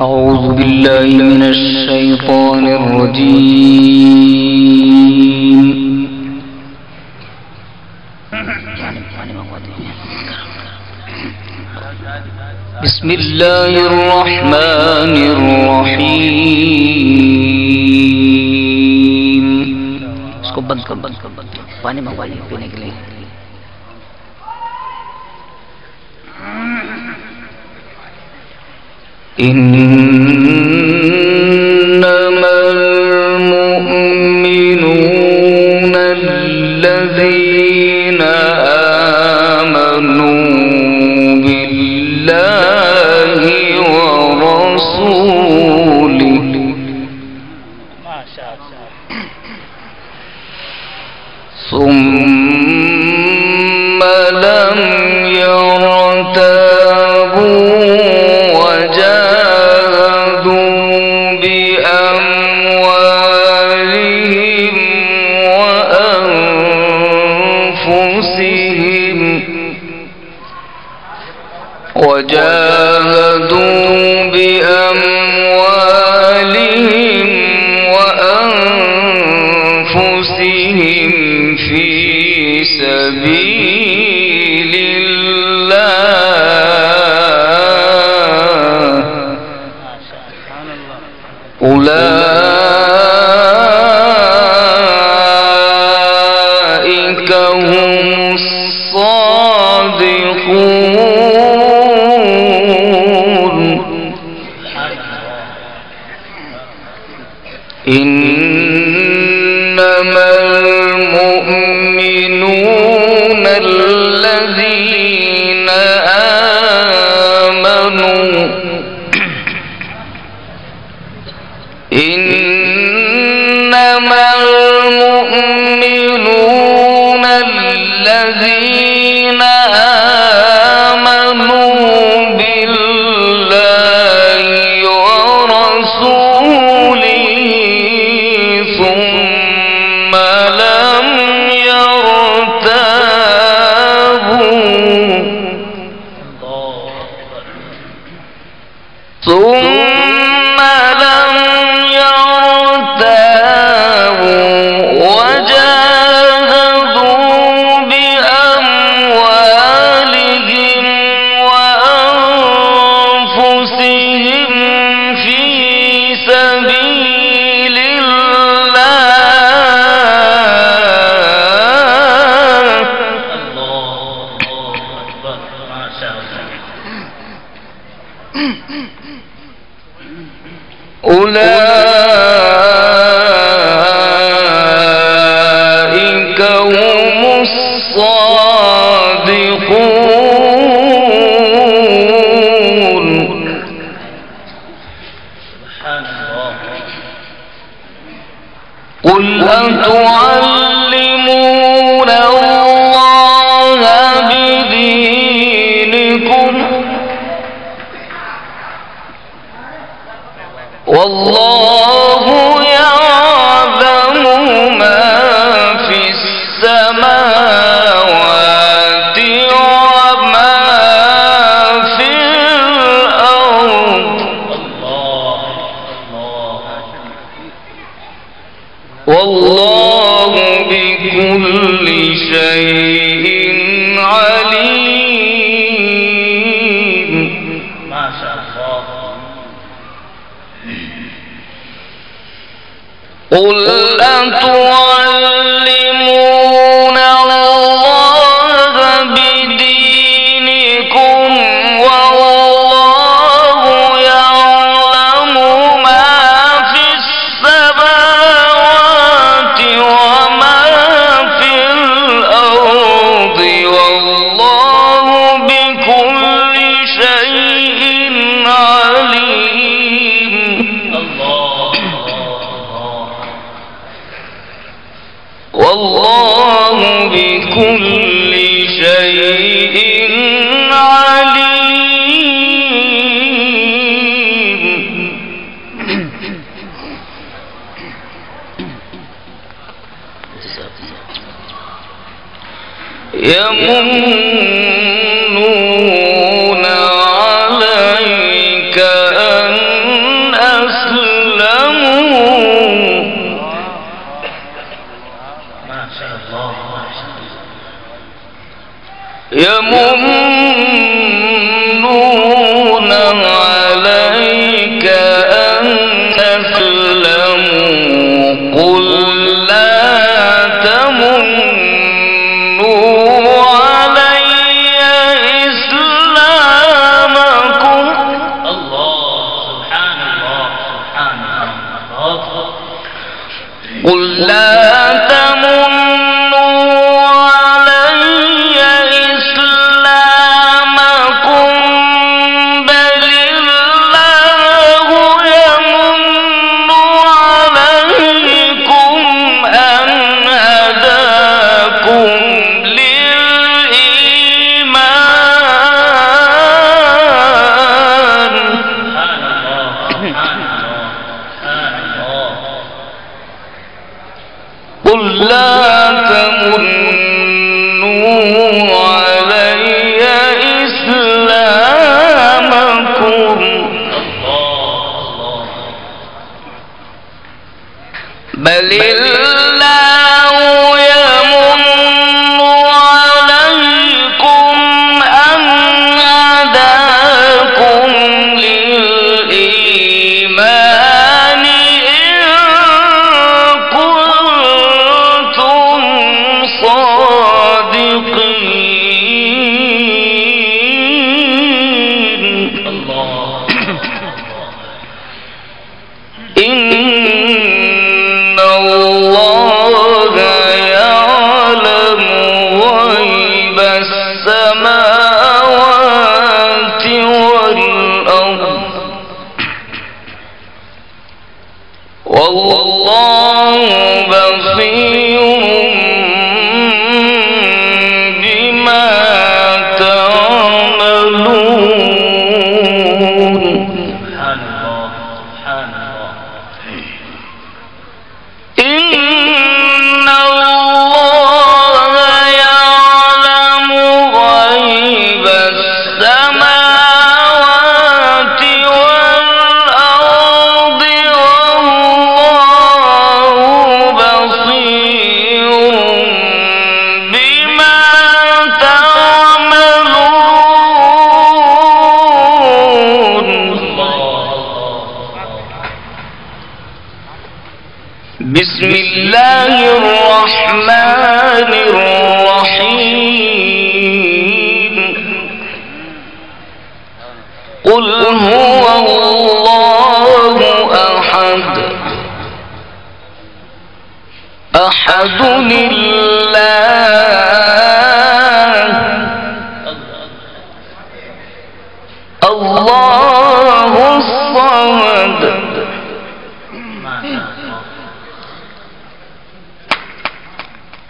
أعوذ بالله من الشيطان الرجيم. بسم الله الرحمن الرحيم. इसको बंद कर पानी मंगवाइए पीने के लिए. إنما المؤمنون الذين آمنوا بالله ورسوله ثم لم يرتابوا وجاهدوا بأموالهم وأنفسهم في سبيل الله أولئك هم الصادقون. إنما المؤمنون الذين آمنوا إنما المؤمنون الذين آمنوا بالله ورسوله ثم لم يرتابوا وجاهدوا بأموالهم وأنفسهم في سبيل الله أولئك هم الصادقون. قل أتعلمون الله بدينكم والله يعلم ما في السماوات وما في الأرض والله بكل شيء عليم. ما شاء الله. قل أتعلمون الله بدينكم والله يعلم ما في السماوات وما في الأرض والله بكل شيء عليم. والله بكل شيء عليم. يمنون يمنون عليك أن أسلموا قل لا تمنوا علي إسلامكم. الله سبحان الله سبحان الله. قل لا تمنوا علي إسلامكم بل الله يمن عليكم أن هداكم للإيمان. قل لا تمنوا علي إسلامكم بل الله يمن عليكم أن هداكم للإيمان إن كنتم صادقين. إن الله يعلم غيب السماوات والأرض والله بصير بما تعملون. إن الله يعلم غيب السماوات والأرض والله بصير بما تعملون. بسم الله الرحمن الرحيم. قل هو الله أحد أحد الله الله الصمد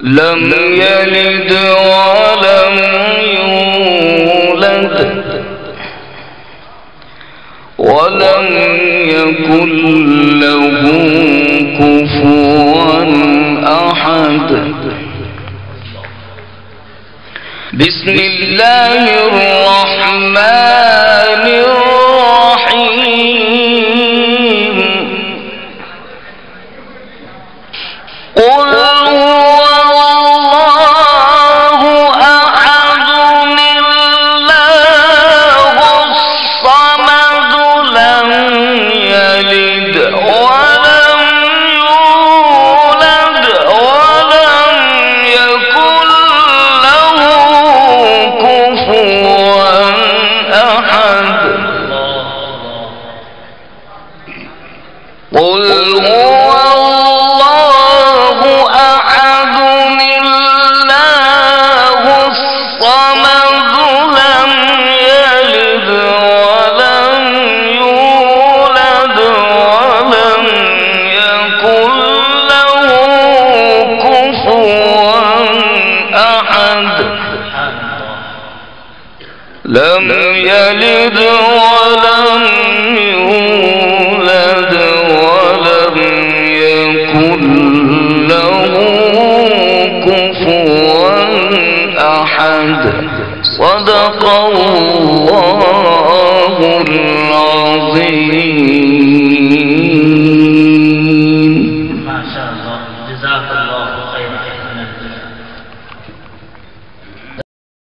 لم يلد ولم يولد ولم يكن له كفوا أحد. بسم الله الرحمن الرحيم. قل قل هو الله أحد الله الصمد لم يلد ولم يولد ولم يكن له كفوا أحد. لم يلد ولم يولد ولم يكن له كفوا أحد. صدق الله العظيم. ما شاء الله جزاك الله خيرا.